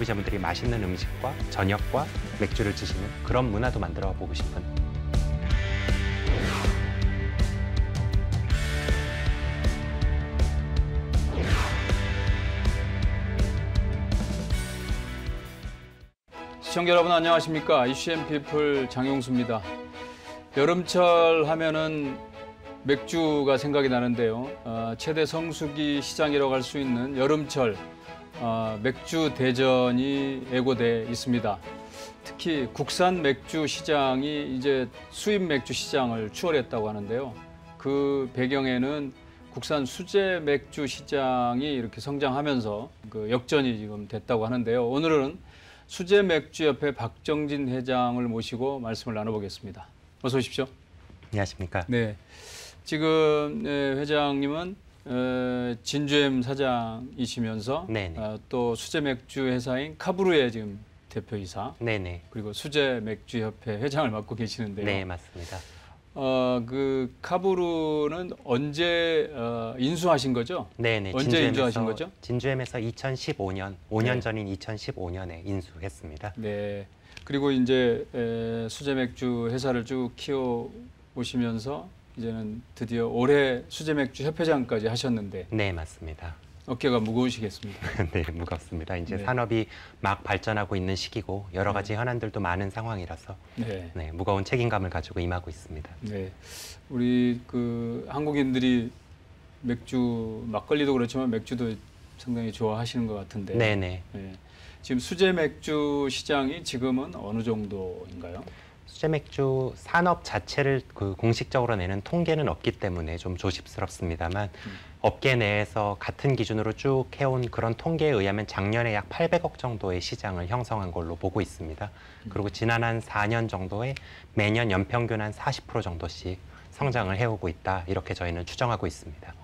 소비자분들이 맛있는 음식과 저녁과 맥주를 드시는 그런 문화도 만들어 보고 싶은. 시청자 여러분 안녕하십니까? 이슈앤피플 장용수입니다. 여름철 하면은 맥주가 생각이 나는데요. 최대 성수기 시장이라고 할 수 있는 여름철 맥주 대전이 예고돼 있습니다. 특히 국산 맥주 시장이 이제 수입 맥주 시장을 추월했다고 하는데요. 그 배경에는 국산 수제 맥주 시장이 이렇게 성장하면서 그 역전이 지금 됐다고 하는데요. 오늘은 수제맥주협회 박정진 회장을 모시고 말씀을 나눠보겠습니다. 어서 오십시오. 안녕하십니까? 네, 지금 회장님은 진주엠 사장이시면서 또 수제맥주 회사인 카브루의 지금 대표이사, 네네. 그리고 수제맥주협회 회장을 맡고 계시는데요. 네, 맞습니다. 그 카브루는 언제 인수하신 거죠? 네네. 언제 인수하신 거죠? 진주엠에서 2015년, 5년 전인 2015년에 인수했습니다. 네. 그리고 이제 수제맥주 회사를 쭉 키워 오시면서 이제는 드디어 올해 수제맥주 협회장까지 하셨는데. 네, 맞습니다. 어깨가 무거우시겠습니다. 네, 무겁습니다. 이제 네. 산업이 막 발전하고 있는 시기고 여러 가지 현안들도 많은 상황이라서 네, 무거운 책임감을 가지고 임하고 있습니다. 네, 우리 그 한국인들이 맥주 막걸리도 그렇지만 맥주도 상당히 좋아하시는 것 같은데. 네네. 네. 지금 수제 맥주 시장이 지금은 어느 정도인가요? 수제 맥주 산업 자체를 공식적으로 내는 통계는 없기 때문에 좀 조심스럽습니다만 업계 내에서 같은 기준으로 쭉 해온 그런 통계에 의하면 작년에 약 800억 정도의 시장을 형성한 걸로 보고 있습니다. 그리고 지난 한 4년 정도에 매년 연평균 한 40% 정도씩 성장을 해오고 있다. 이렇게 저희는 추정하고 있습니다.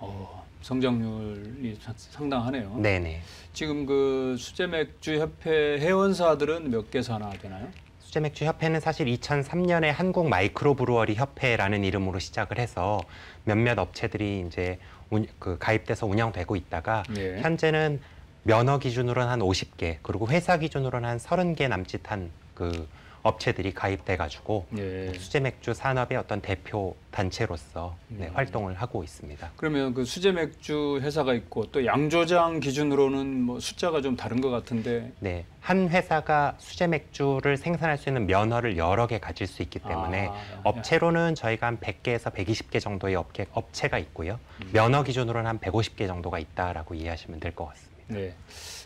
성장률이 상당하네요. 네네. 지금 그 수제맥주협회 회원사들은 몇 개 사나 되나요? 수제맥주협회는 사실 2003년에 한국 마이크로브루어리 협회라는 이름으로 시작을 해서 몇몇 업체들이 이제 가입돼서 운영되고 있다가 현재는 면허 기준으로는 한 50개, 그리고 회사 기준으로는 한 30개 남짓한 그 업체들이 가입돼가지고 수제맥주 산업의 어떤 대표 단체로서 활동을 하고 있습니다. 그러면 그 수제맥주 회사가 있고 또 양조장 기준으로는 뭐 숫자가 좀 다른 것 같은데. 네, 한 회사가 수제맥주를 생산할 수 있는 면허를 여러 개 가질 수 있기 때문에 업체로는 저희가 한 100개에서 120개 정도의 업체가 있고요. 면허 기준으로는 한 150개 정도가 있다라고 이해하시면 될 것 같습니다. 네.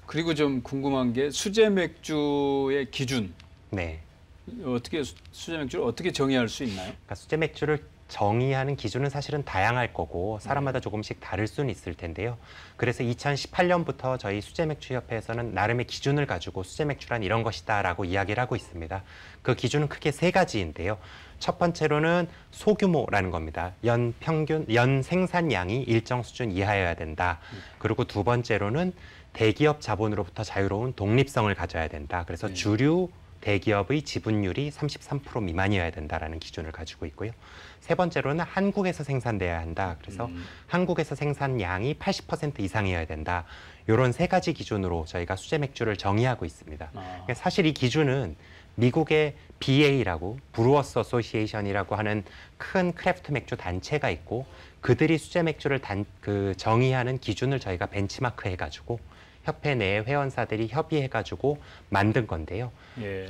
그리고 좀 궁금한 게 수제맥주의 기준. 네. 어떻게 수제맥주를 어떻게 정의할 수 있나요? 그러니까 수제맥주를 정의하는 기준은 사실은 다양할 거고 사람마다 조금씩 다를 수는 있을 텐데요. 그래서 2018년부터 저희 수제맥주협회에서는 나름의 기준을 가지고 수제맥주란 이런 것이다라고 이야기를 하고 있습니다. 그 기준은 크게 세 가지인데요. 첫 번째로는 소규모라는 겁니다. 연 생산량이 일정 수준 이하여야 된다. 그리고 두 번째로는 대기업 자본으로부터 자유로운 독립성을 가져야 된다. 그래서 주류 대기업의 지분율이 33% 미만이어야 된다라는 기준을 가지고 있고요. 세 번째로는 한국에서 생산돼야 한다. 그래서 한국에서 생산량이 80% 이상이어야 된다. 이런 세 가지 기준으로 저희가 수제맥주를 정의하고 있습니다. 사실 이 기준은 미국의 BA라고 브루어스 어소시에이션이라고 하는 큰 크래프트 맥주 단체가 있고 그들이 수제맥주를 정의하는 기준을 저희가 벤치마크 해가지고 협회 내 회원사들이 협의해가지고 만든 건데요.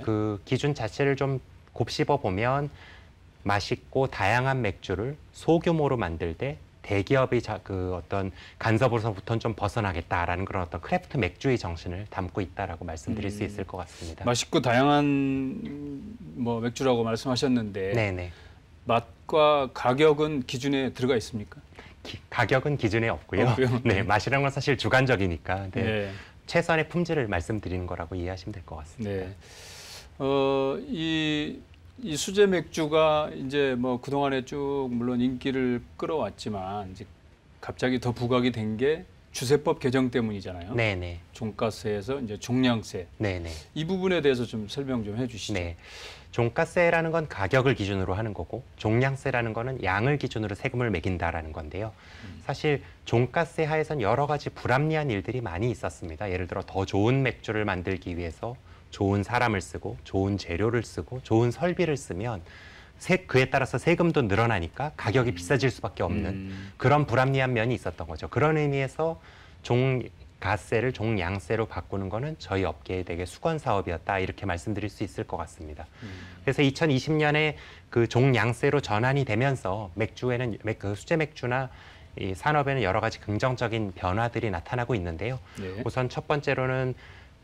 그 기준 자체를 좀 곱씹어 보면 맛있고 다양한 맥주를 소규모로 만들 때 대기업의 그 어떤 간섭으로서부터는 좀 벗어나겠다라는 그런 어떤 크래프트 맥주의 정신을 담고 있다라고 말씀드릴 수 있을 것 같습니다. 맛있고 다양한 뭐 맥주라고 말씀하셨는데 네네. 맛과 가격은 기준에 들어가 있습니까? 가격은 기준에 없고요. 네, 맛이란 건 사실 주관적이니까 최선의 품질을 말씀드리는 거라고 이해하시면 될 것 같습니다. 이 수제 맥주가 이제 뭐 그동안에 쭉 물론 인기를 끌어왔지만 이제 갑자기 더 부각이 된 게 주세법 개정 때문이잖아요. 종가세에서 이제 종량세. 이 부분에 대해서 좀 설명 좀 해주시죠. 종가세라는 건 가격을 기준으로 하는 거고 종량세라는 거는 양을 기준으로 세금을 매긴다라는 건데요. 사실 종가세 하에선 여러 가지 불합리한 일들이 많이 있었습니다. 예를 들어 더 좋은 맥주를 만들기 위해서 좋은 사람을 쓰고 좋은 재료를 쓰고 좋은 설비를 쓰면 그에 따라서 세금도 늘어나니까 가격이 비싸질 수밖에 없는 그런 불합리한 면이 있었던 거죠. 그런 의미에서 종가세를 종량세로 바꾸는 거는 저희 업계의 되게 수건 사업이었다 이렇게 말씀드릴 수 있을 것 같습니다. 그래서 2020년에 그 종량세로 전환이 되면서 맥주에는 그 수제 맥주나 이 산업에는 여러 가지 긍정적인 변화들이 나타나고 있는데요. 네. 우선 첫 번째로는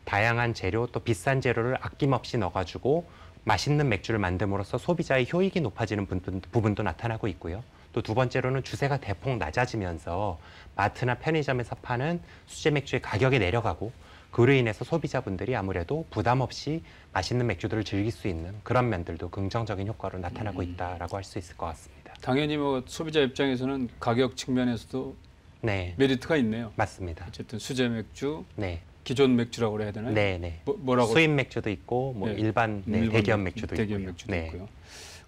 다양한 재료 또 비싼 재료를 아낌없이 넣어가지고 맛있는 맥주를 만듦으로써 소비자의 효익이 높아지는 부분도 나타나고 있고요. 또 두 번째로는 주세가 대폭 낮아지면서 마트나 편의점에서 파는 수제 맥주의 가격이 내려가고 그로 인해서 소비자분들이 아무래도 부담 없이 맛있는 맥주들을 즐길 수 있는 그런 면들도 긍정적인 효과로 나타나고 있다라고 할 수 있을 것 같습니다. 당연히 뭐 소비자 입장에서는 가격 측면에서도 네, 메리트가 있네요. 맞습니다. 어쨌든 수제 맥주, 네, 기존 맥주라고 해야 되나요? 네, 네. 뭐라고? 수입 맥주도 있고 뭐 네. 일반 대기업 맥주도 대기업 있고요. 맥주도 네. 있고요.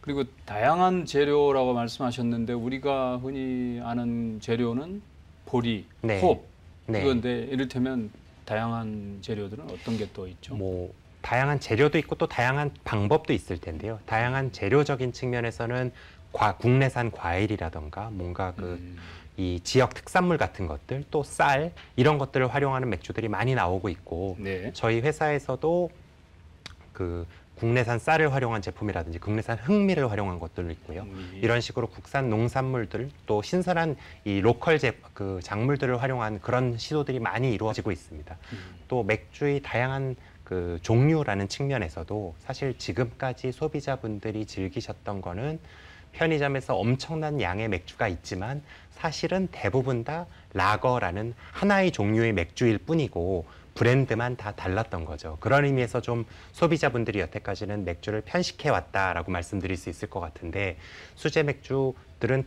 그리고 다양한 재료라고 말씀하셨는데 우리가 흔히 아는 재료는 보리, 네. 홉 네. 이건데 이를테면 다양한 재료들은 어떤 게 또 있죠? 뭐 다양한 재료도 있고 또 다양한 방법도 있을 텐데요. 다양한 재료적인 측면에서는 국내산 과일이라던가 뭔가 이 지역 특산물 같은 것들 또 쌀 이런 것들을 활용하는 맥주들이 많이 나오고 있고 네. 저희 회사에서도 그 국내산 쌀을 활용한 제품이라든지 국내산 흑미를 활용한 것들도 있고요. 이런 식으로 국산 농산물들 또 신선한 이 로컬 그 작물들을 활용한 그런 시도들이 많이 이루어지고 있습니다. 또 맥주의 다양한 그 종류라는 측면에서도 사실 지금까지 소비자분들이 즐기셨던 거는 편의점에서 엄청난 양의 맥주가 있지만 사실은 대부분 다 라거라는 하나의 종류의 맥주일 뿐이고 브랜드만 다 달랐던 거죠. 그런 의미에서 좀 소비자분들이 여태까지는 맥주를 편식해 왔다라고 말씀드릴 수 있을 것 같은데 수제 맥주들은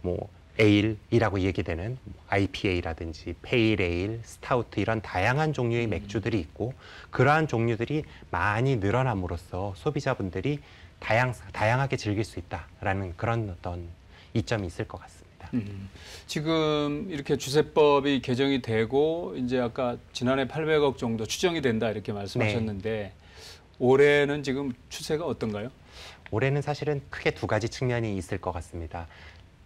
뭐 에일이라고 얘기되는 IPA라든지 페일 에일, 스타우트 이런 다양한 종류의 맥주들이 있고 그러한 종류들이 많이 늘어남으로써 소비자분들이 다양하게 즐길 수 있다라는 그런 어떤 이점이 있을 것 같습니다. 지금 이렇게 주세법이 개정이 되고 이제 아까 지난해 800억 정도 추정이 된다 이렇게 말씀하셨는데 올해는 지금 추세가 어떤가요? 올해는 사실은 크게 두 가지 측면이 있을 것 같습니다.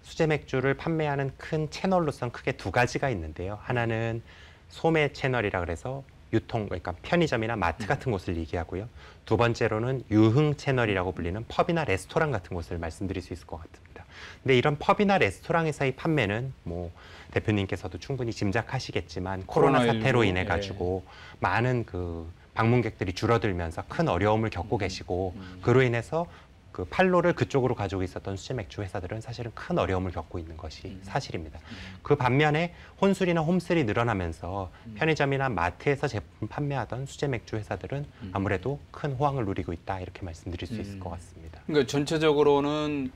수제 맥주를 판매하는 큰 채널로선 크게 두 가지가 있는데요. 하나는 소매 채널이라 그래서 그러니까 편의점이나 마트 같은 곳을 얘기하고요. 두 번째로는 유흥 채널이라고 불리는 펍이나 레스토랑 같은 곳을 말씀드릴 수 있을 것 같습니다. 근데 이런 펍이나 레스토랑에서의 판매는 뭐 대표님께서도 충분히 짐작하시겠지만 코로나 사태로 인해 가지고 많은 그 방문객들이 줄어들면서 큰 어려움을 겪고 계시고 그로 인해서 그 판로를 그쪽으로 가지고 있었던 수제 맥주 회사들은 사실은 큰 어려움을 겪고 있는 것이 사실입니다. 그 반면에 혼술이나 홈슬이 늘어나면서 편의점이나 마트에서 제품 판매하던 수제 맥주 회사들은 아무래도 큰 호황을 누리고 있다 이렇게 말씀드릴 수 있을 것 같습니다. 그러니까 전체적으로는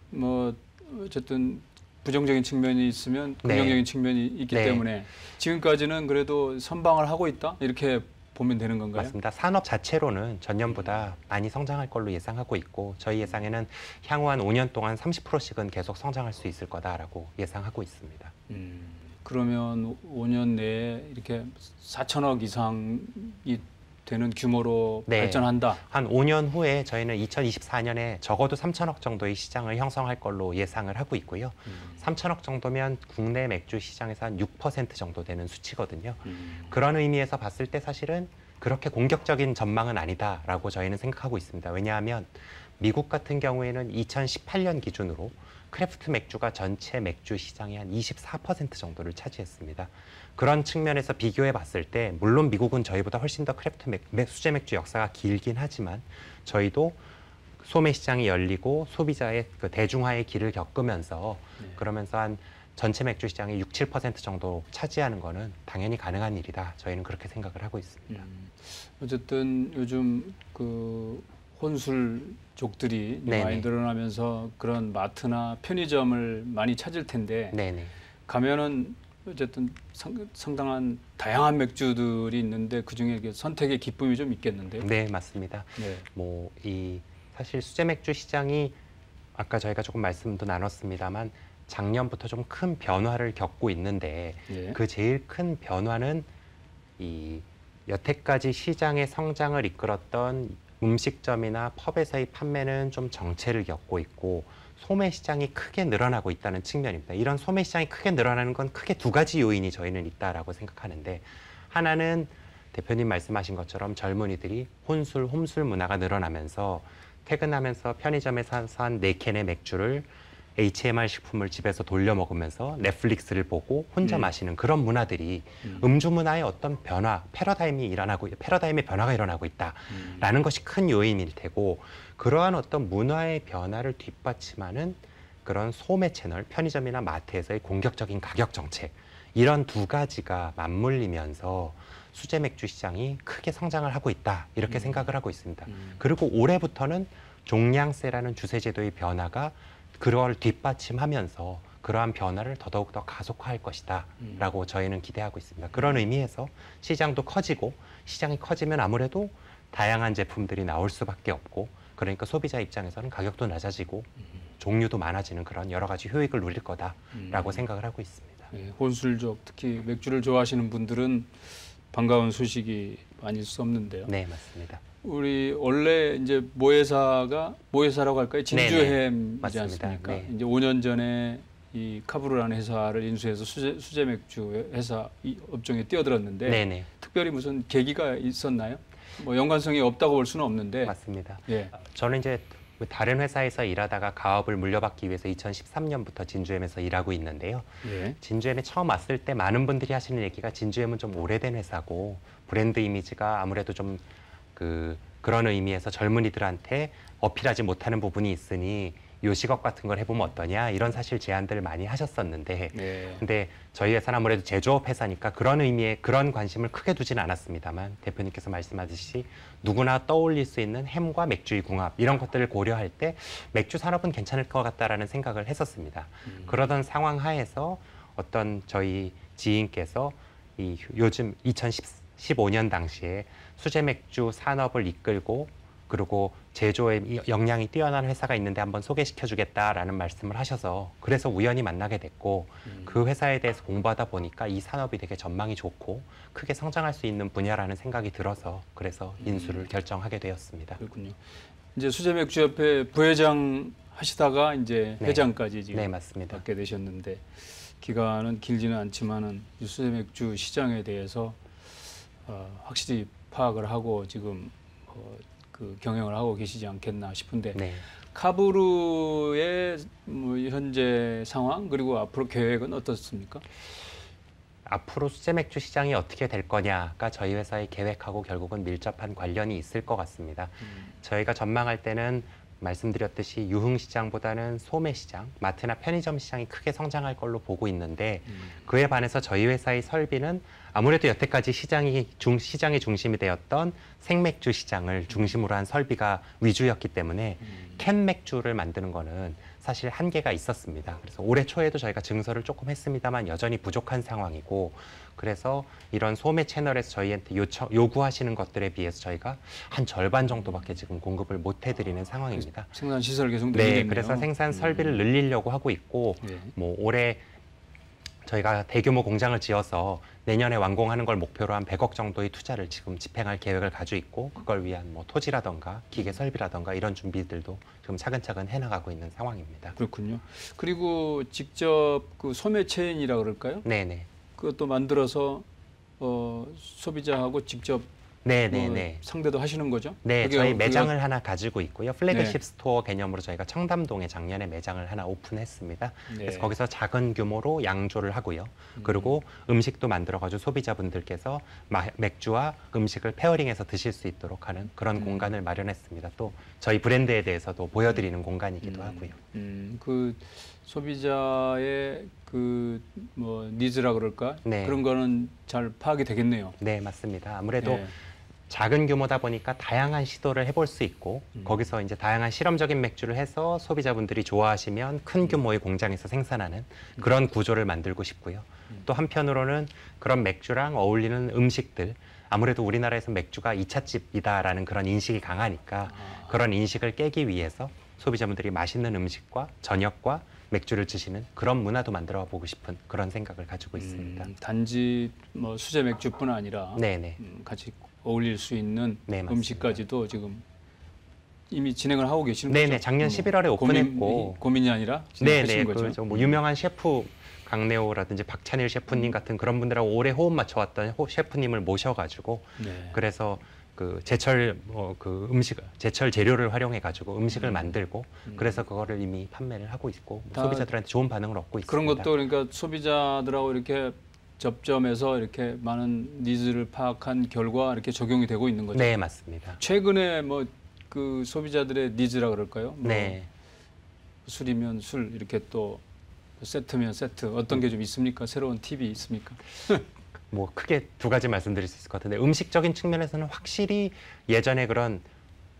뭐 어쨌든 부정적인 측면이 있으면 긍정적인 측면이 있기 때문에 지금까지는 그래도 선방을 하고 있다 이렇게 보면 되는 건가요? 맞습니다. 산업 자체로는 전년보다 많이 성장할 걸로 예상하고 있고 저희 예상에는 향후 한 5년 동안 30%씩은 계속 성장할 수 있을 거다라고 예상하고 있습니다. 그러면 5년 내에 이렇게 4천억 이상이 되는 규모로 발전한다. 한 5년 후에 저희는 2024년에 적어도 3천억 정도의 시장을 형성할 걸로 예상을 하고 있고요. 3천억 정도면 국내 맥주 시장에서 한 6% 정도 되는 수치거든요. 그런 의미에서 봤을 때 사실은 그렇게 공격적인 전망은 아니다라고 저희는 생각하고 있습니다. 왜냐하면 미국 같은 경우에는 2018년 기준으로 크래프트 맥주가 전체 맥주 시장의 한 24% 정도를 차지했습니다. 그런 측면에서 비교해 봤을 때 물론 미국은 저희보다 훨씬 더 크래프트 수제 맥주 역사가 길긴 하지만 저희도 소매 시장이 열리고 소비자의 그 대중화의 길을 겪으면서 그러면서 한 전체 맥주 시장의 6, 7% 정도 차지하는 거는 당연히 가능한 일이다. 저희는 그렇게 생각을 하고 있습니다. 어쨌든 요즘 그 혼술족들이 많이 늘어나면서 그런 마트나 편의점을 많이 찾을 텐데 가면은 어쨌든 상당한 다양한 맥주들이 있는데 그 중에 선택의 기쁨이 좀 있겠는데요. 네, 맞습니다. 네. 뭐 사실 수제 맥주 시장이 아까 저희가 조금 말씀도 나눴습니다만 작년부터 좀 큰 변화를 겪고 있는데 예. 그 제일 큰 변화는 이 여태까지 시장의 성장을 이끌었던 음식점이나 펍에서의 판매는 좀 정체를 겪고 있고 소매 시장이 크게 늘어나고 있다는 측면입니다. 이런 소매 시장이 크게 늘어나는 건 크게 두 가지 요인이 저희는 있다라고 생각하는데, 하나는 대표님 말씀하신 것처럼 젊은이들이 혼술, 홈술 문화가 늘어나면서 퇴근하면서 편의점에서 산 4캔의 맥주를 HMR 식품을 집에서 돌려 먹으면서 넷플릭스를 보고 혼자 마시는 그런 문화들이 음주 문화의 어떤 변화, 패러다임의 변화가 일어나고 있다라는 것이 큰 요인일 테고, 그러한 어떤 문화의 변화를 뒷받침하는 그런 소매 채널, 편의점이나 마트에서의 공격적인 가격 정책, 이런 두 가지가 맞물리면서 수제 맥주 시장이 크게 성장을 하고 있다, 이렇게 생각을 하고 있습니다. 그리고 올해부터는 종량세라는 주세제도의 변화가 그걸 뒷받침하면서 그러한 변화를 더더욱 더 가속화할 것이다 라고 저희는 기대하고 있습니다. 그런 의미에서 시장도 커지고, 시장이 커지면 아무래도 다양한 제품들이 나올 수밖에 없고, 그러니까 소비자 입장에서는 가격도 낮아지고 종류도 많아지는 그런 여러 가지 효익을 누릴 거다라고 생각을 하고 있습니다. 예, 혼술족, 특히 맥주를 좋아하시는 분들은 반가운 소식이 아닐 수 없는데요. 네, 맞습니다. 우리 원래 이제 모회사라고 할까요? 진주햄이지 맞습니다. 않습니까? 네. 이제 5년 전에 이 카브르라는 회사를 인수해서 수제 맥주 회사 이 업종에 뛰어들었는데 네네. 특별히 무슨 계기가 있었나요? 뭐 연관성이 없다고 볼 수는 없는데. 맞습니다. 예. 저는 이제 다른 회사에서 일하다가 가업을 물려받기 위해서 2013년부터 진주햄에서 일하고 있는데요. 예. 진주햄에 처음 왔을 때 많은 분들이 하시는 얘기가 진주햄은 좀 오래된 회사고 브랜드 이미지가 아무래도 좀 그런 의미에서 젊은이들한테 어필하지 못하는 부분이 있으니 요식업 같은 걸 해보면 어떠냐, 이런 사실 제안들을 많이 하셨었는데 예. 근데 저희 회사는 아무래도 제조업 회사니까 그런 의미의 그런 관심을 크게 두진 않았습니다만, 대표님께서 말씀하듯이 누구나 떠올릴 수 있는 햄과 맥주의 궁합, 이런 것들을 고려할 때 맥주 산업은 괜찮을 것 같다라는 생각을 했었습니다. 그러던 상황 하에서 어떤 저희 지인께서 요즘 2015년 당시에 수제 맥주 산업을 이끌고 그리고 제조에 역량이 뛰어난 회사가 있는데 한번 소개시켜 주겠다라는 말씀을 하셔서, 그래서 우연히 만나게 됐고 그 회사에 대해서 공부하다 보니까 이 산업이 되게 전망이 좋고 크게 성장할 수 있는 분야라는 생각이 들어서 그래서 인수를 결정하게 되었습니다. 그렇군요. 이제 수제맥주협회 부회장 하시다가 이제 네. 회장까지 지금 네, 맞습니다. 맡게 되셨는데, 기간은 길지는 않지만은 이 수제맥주 시장에 대해서 확실히 파악을 하고 지금 그 경영을 하고 계시지 않겠나 싶은데, 네. 카브르의 뭐 현재 상황 그리고 앞으로 계획은 어떻습니까? 앞으로 수제 맥주 시장이 어떻게 될 거냐가 저희 회사의 계획하고 결국은 밀접한 관련이 있을 것 같습니다. 저희가 전망할 때는 말씀드렸듯이 유흥 시장보다는 소매 시장, 마트나 편의점 시장이 크게 성장할 걸로 보고 있는데, 그에 반해서 저희 회사의 설비는 아무래도 여태까지 시장의 중심이 되었던 생맥주 시장을 중심으로 한 설비가 위주였기 때문에 캔 맥주를 만드는 거는 사실 한계가 있었습니다. 그래서 올해 초에도 저희가 증설을 조금 했습니다만 여전히 부족한 상황이고, 그래서 이런 소매 채널에서 저희한테 요구하시는 것들에 비해서 저희가 한 절반 정도밖에 지금 공급을 못 해드리는 상황입니다. 생산 시설 계속 늘리겠네요. 네, 그래서 생산 설비를 늘리려고 하고 있고, 네. 뭐 올해 저희가 대규모 공장을 지어서 내년에 완공하는 걸 목표로 한 100억 정도의 투자를 지금 집행할 계획을 가지고 있고, 그걸 위한 뭐 토지라던가 기계 설비라던가 이런 준비들도 지금 차근차근 해나가고 있는 상황입니다. 그렇군요. 그리고 직접 그 소매 체인이라 그럴까요? 네네. 그것도 만들어서 소비자하고 직접 네네네. 상대도 하시는 거죠? 네, 그게 저희 우리가- 매장을 하나 가지고 있고요. 플래그십 네. 스토어 개념으로 저희가 청담동에 작년에 매장을 하나 오픈했습니다. 네. 그래서 거기서 작은 규모로 양조를 하고요. 그리고 음식도 만들어가지고 소비자분들께서 맥주와 음식을 페어링해서 드실 수 있도록 하는 그런 공간을 마련했습니다. 또 저희 브랜드에 대해서도 보여드리는 공간이기도 하고요. 그 소비자의 그 뭐 니즈라 그럴까? 네. 그런 거는 잘 파악이 되겠네요. 네, 맞습니다. 아무래도 네. 작은 규모다 보니까 다양한 시도를 해볼 수 있고, 거기서 이제 다양한 실험적인 맥주를 해서 소비자분들이 좋아하시면 큰 규모의 공장에서 생산하는 그런 구조를 만들고 싶고요. 또 한편으로는 그런 맥주랑 어울리는 음식들, 아무래도 우리나라에서 맥주가 2차집이다라는 그런 인식이 강하니까 그런 인식을 깨기 위해서 소비자분들이 맛있는 음식과 저녁과 맥주를 드시는 그런 문화도 만들어 보고 싶은 그런 생각을 가지고 있습니다. 단지 뭐 수제 맥주뿐 아니라 네네. 같이 어울릴 수 있는 네, 맞습니다. 음식까지도 지금 이미 진행을 하고 계시는 네네. 거죠? 작년 11월에 오픈했고. 고민이 아니라 진행하신 네네. 거죠? 뭐 유명한 셰프 강래호라든지 박찬일 셰프님 같은 그런 분들하고 오래 호흡 맞춰왔던 셰프님을 모셔가지고 네. 그래서 그 제철 제철 재료를 활용해가지고 음식을 만들고 그래서 그거를 이미 판매를 하고 있고 다 소비자들한테 좋은 반응을 얻고 있습니다. 그런 것도 그러니까 소비자들하고 이렇게 접점해서 이렇게 많은 니즈를 파악한 결과 이렇게 적용이 되고 있는 거죠. 네, 맞습니다. 최근에 뭐 그 소비자들의 니즈라 그럴까요? 뭐 네. 술이면 술 이렇게 또 세트면 세트 어떤 게 좀 있습니까? 새로운 팁이 있습니까? 뭐 크게 두 가지 말씀드릴 수 있을 것 같은데 음식적인 측면에서는 확실히 예전에 그런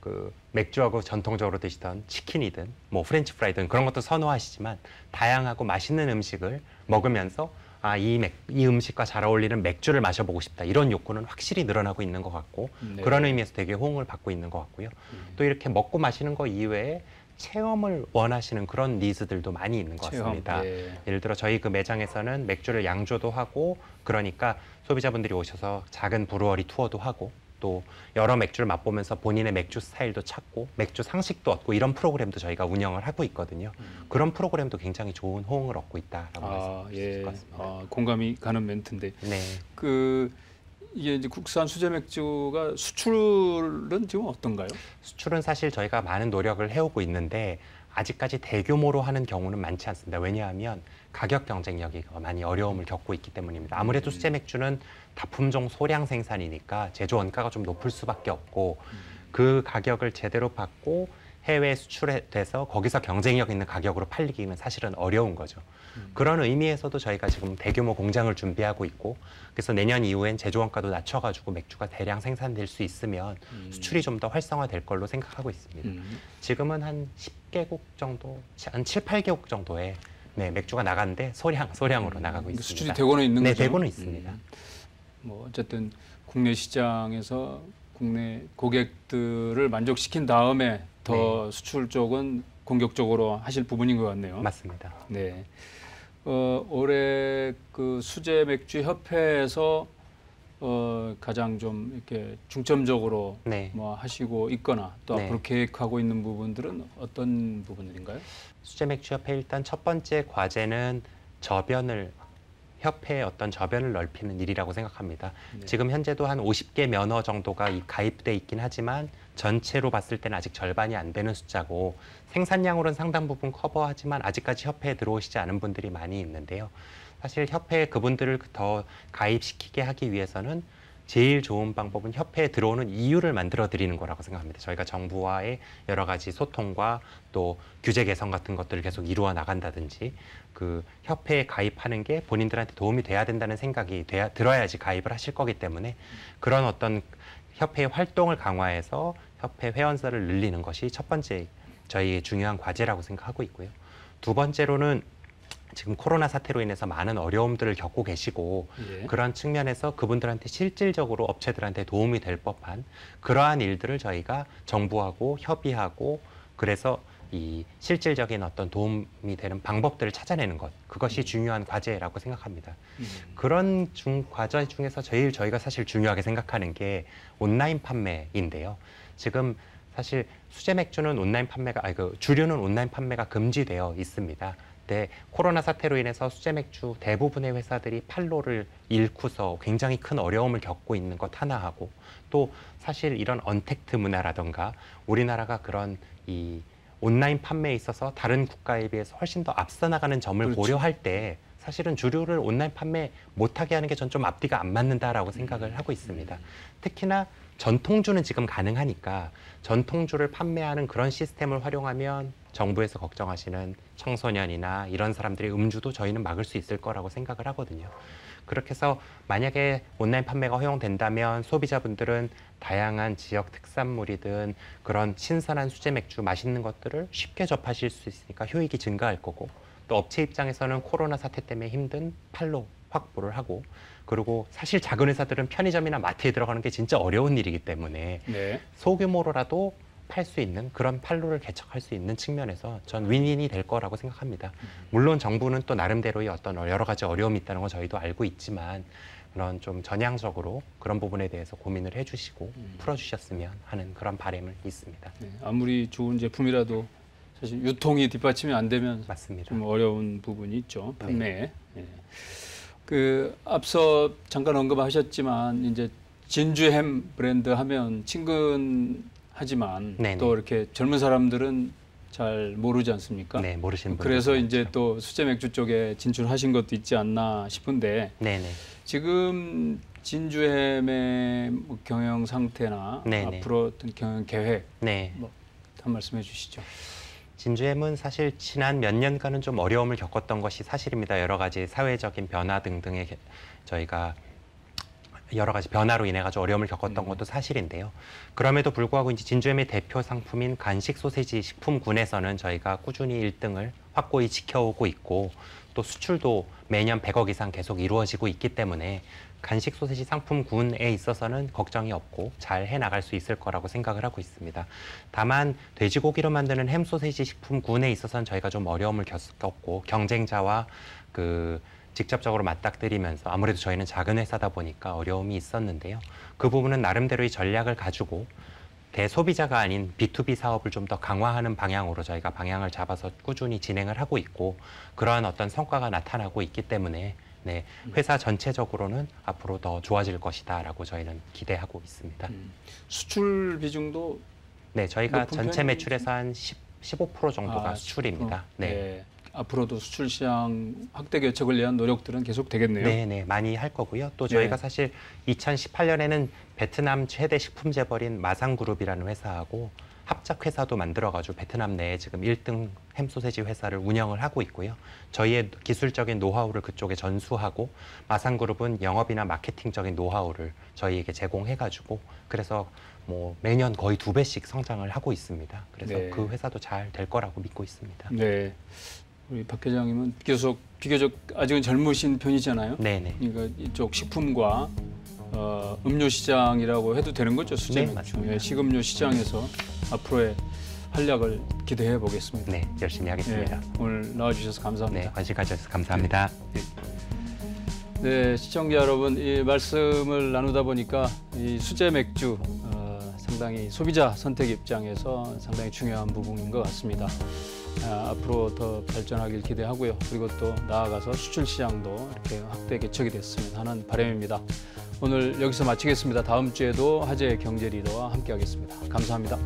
그 맥주하고 전통적으로 드시던 치킨이든 뭐 프렌치 프라이든 그런 것도 선호하시지만 다양하고 맛있는 음식을 먹으면서 이 음식과 잘 어울리는 맥주를 마셔보고 싶다 이런 욕구는 확실히 늘어나고 있는 것 같고 네. 그런 의미에서 되게 호응을 받고 있는 것 같고요. 또 이렇게 먹고 마시는 거 이외에 체험을 원하시는 그런 니즈들도 많이 있는 것 같습니다. 네. 예를 들어 저희 그 매장에서는 맥주를 양조도 하고 그러니까 소비자분들이 오셔서 작은 브루어리 투어도 하고 또 여러 맥주를 맛보면서 본인의 맥주 스타일도 찾고 맥주 상식도 얻고 이런 프로그램도 저희가 운영을 하고 있거든요. 그런 프로그램도 굉장히 좋은 호응을 얻고 있다라고 말씀드릴 수 있을 것 같습니다. 공감이 가는 멘트인데 네. 이게 이제 국산 수제 맥주가 수출은 지금 어떤가요? 수출은 사실 저희가 많은 노력을 해오고 있는데 아직까지 대규모로 하는 경우는 많지 않습니다. 왜냐하면 가격 경쟁력이 많이 어려움을 겪고 있기 때문입니다. 아무래도 수제 맥주는 다품종 소량 생산이니까 제조 원가가 좀 높을 수밖에 없고 그 가격을 제대로 받고 해외 수출에 돼서 거기서 경쟁력 있는 가격으로 팔리기는 사실은 어려운 거죠. 그런 의미에서도 저희가 지금 대규모 공장을 준비하고 있고 그래서 내년 이후엔 제조 원가도 낮춰가지고 맥주가 대량 생산될 수 있으면 수출이 좀 더 활성화될 걸로 생각하고 있습니다. 지금은 한 10개국 정도, 한 7, 8개국 정도의 맥주가 나가는데 소량으로 나가고 있습니다. 수출이 되고는 있는 거죠? 네, 되고는 있습니다. 뭐 어쨌든 국내 시장에서 국내 고객들을 만족시킨 다음에 더 수출 쪽은 공격적으로 하실 부분인 것 같네요. 맞습니다. 네. 올해 그 수제 맥주 협회에서 가장 좀 이렇게 중점적으로 네. 뭐 하시고 있거나 또 네. 앞으로 계획하고 있는 부분들은 어떤 부분들인가요? 수제맥주협회 일단 첫 번째 과제는 협회의 어떤 저변을 넓히는 일이라고 생각합니다. 네. 지금 현재도 한 50개 면허 정도가 가입돼 있긴 하지만 전체로 봤을 때는 아직 절반이 안 되는 숫자고 생산량으로는 상당 부분 커버하지만 아직까지 협회에 들어오시지 않은 분들이 많이 있는데요. 사실 협회에 그분들을 더 가입시키게 하기 위해서는 제일 좋은 방법은 협회에 들어오는 이유를 만들어 드리는 거라고 생각합니다. 저희가 정부와의 여러 가지 소통과 또 규제 개선 같은 것들을 계속 이루어 나간다든지 그 협회에 가입하는 게 본인들한테 도움이 돼야 된다는 생각이 들어야지 가입을 하실 거기 때문에 그런 어떤 협회의 활동을 강화해서 협회 회원수를 늘리는 것이 첫 번째 저희의 중요한 과제라고 생각하고 있고요. 두 번째로는 지금 코로나 사태로 인해서 많은 어려움들을 겪고 계시고 예. 그런 측면에서 그분들한테 실질적으로 업체들한테 도움이 될 법한 그러한 일들을 저희가 정부하고 협의하고 그래서 이 실질적인 어떤 도움이 되는 방법들을 찾아내는 것 그것이 중요한 과제라고 생각합니다. 그런 과제 중에서 제일 저희가 사실 중요하게 생각하는 게 온라인 판매인데요. 지금 사실 수제 맥주는 주류는 온라인 판매가 금지되어 있습니다. 때 코로나 사태로 인해서 수제 맥주 대부분의 회사들이 판로를 잃고서 굉장히 큰 어려움을 겪고 있는 것 하나하고 또 사실 이런 언택트 문화라던가 우리나라가 그런 이 온라인 판매에 있어서 다른 국가에 비해서 훨씬 더 앞서 나가는 점을 그렇죠. 고려할 때 사실은 주류를 온라인 판매 못하게 하는 게 전 좀 앞뒤가 안 맞는다라고 생각을 하고 있습니다. 특히나 전통주는 지금 가능하니까 전통주를 판매하는 그런 시스템을 활용하면 정부에서 걱정하시는 청소년이나 이런 사람들의 음주도 저희는 막을 수 있을 거라고 생각을 하거든요. 그렇게 해서 만약에 온라인 판매가 허용된다면 소비자분들은 다양한 지역 특산물이든 그런 신선한 수제 맥주 맛있는 것들을 쉽게 접하실 수 있으니까 효익이 증가할 거고 또 업체 입장에서는 코로나 사태 때문에 힘든 판로 확보를 하고 그리고 사실 작은 회사들은 편의점이나 마트에 들어가는 게 진짜 어려운 일이기 때문에 네. 소규모로라도 팔 수 있는 그런 판로를 개척할 수 있는 측면에서 전 윈윈이 될 거라고 생각합니다. 물론 정부는 또 나름대로의 어떤 여러 가지 어려움이 있다는 건 저희도 알고 있지만 그런 좀 전향적으로 그런 부분에 대해서 고민을 해주시고 풀어주셨으면 하는 그런 바람은 있습니다. 네. 아무리 좋은 제품이라도 사실 유통이 뒷받침이 안 되면 맞습니다. 좀 어려운 부분이 있죠. 네. 판매에. 네. 그 앞서 잠깐 언급하셨지만 이제 진주햄 브랜드 하면 친근하지만 네네. 또 이렇게 젊은 사람들은 잘 모르지 않습니까? 네, 모르시는 분들. 그래서 이제 또 수제 맥주 쪽에 진출하신 것도 있지 않나 싶은데 네네. 지금 진주햄의 뭐 경영 상태나 네네. 앞으로 어떤 경영 계획 네. 한 말씀 해주시죠. 진주햄은 사실 지난 몇 년간은 좀 어려움을 겪었던 것이 사실입니다. 여러 가지 사회적인 변화 등등의 저희가 여러 가지 변화로 인해 가지고 어려움을 겪었던 것도 사실인데요. 그럼에도 불구하고 이제 진주햄의 대표 상품인 간식 소세지 식품군에서는 저희가 꾸준히 1등을 확고히 지켜오고 있고 또 수출도 매년 100억 이상 계속 이루어지고 있기 때문에 간식 소세지 상품군에 있어서는 걱정이 없고 잘 해나갈 수 있을 거라고 생각을 하고 있습니다. 다만 돼지고기로 만드는 햄 소세지 식품군에 있어서는 저희가 좀 어려움을 겪었고 경쟁자와 직접적으로 맞닥뜨리면서 아무래도 저희는 작은 회사다 보니까 어려움이 있었는데요. 그 부분은 나름대로의 전략을 가지고 대소비자가 아닌 B2B 사업을 좀 더 강화하는 방향으로 저희가 방향을 잡아서 꾸준히 진행을 하고 있고 그러한 어떤 성과가 나타나고 있기 때문에 네, 회사 전체적으로는 앞으로 더 좋아질 것이다라고 저희는 기대하고 있습니다. 수출 비중도 네, 저희가 높은 전체 편이죠? 매출에서 한 15% 정도가 10%. 수출입니다. 네. 앞으로도 수출 시장 확대 개척을 위한 노력들은 계속 되겠네요. 네, 많이 할 거고요. 또 저희가 네. 사실 2018년에는 베트남 최대 식품 재벌인 마상그룹이라는 회사하고 합작 회사도 만들어가지고 베트남 내에 지금 1등 햄 소세지 회사를 운영을 하고 있고요. 저희의 기술적인 노하우를 그쪽에 전수하고 마상그룹은 영업이나 마케팅적인 노하우를 저희에게 제공해가지고 그래서 뭐 매년 거의 2배씩 성장을 하고 있습니다. 그래서 네. 그 회사도 잘 될 거라고 믿고 있습니다. 네. 우리 박 회장님은 비교적 아직은 젊으신 편이잖아요. 네네. 그러니까 이쪽 식품과 음료 시장이라고 해도 되는 거죠, 수제 네, 맥주. 맞습니다. 예, 식음료 시장에서 앞으로의 활약을 기대해 보겠습니다. 네, 열심히 하겠습니다. 예, 오늘 나와주셔서 감사합니다. 네, 관심 가져주셔서 감사합니다. 네, 시청자 여러분, 이 말씀을 나누다 보니까 이 수제 맥주 상당히 소비자 선택 입장에서 상당히 중요한 부분인 것 같습니다. 앞으로 더 발전하길 기대하고요. 그리고 또 나아가서 수출 시장도 이렇게 확대 개척이 됐으면 하는 바람입니다. 오늘 여기서 마치겠습니다. 다음 주에도 화제의 경제 리더와 함께하겠습니다. 감사합니다.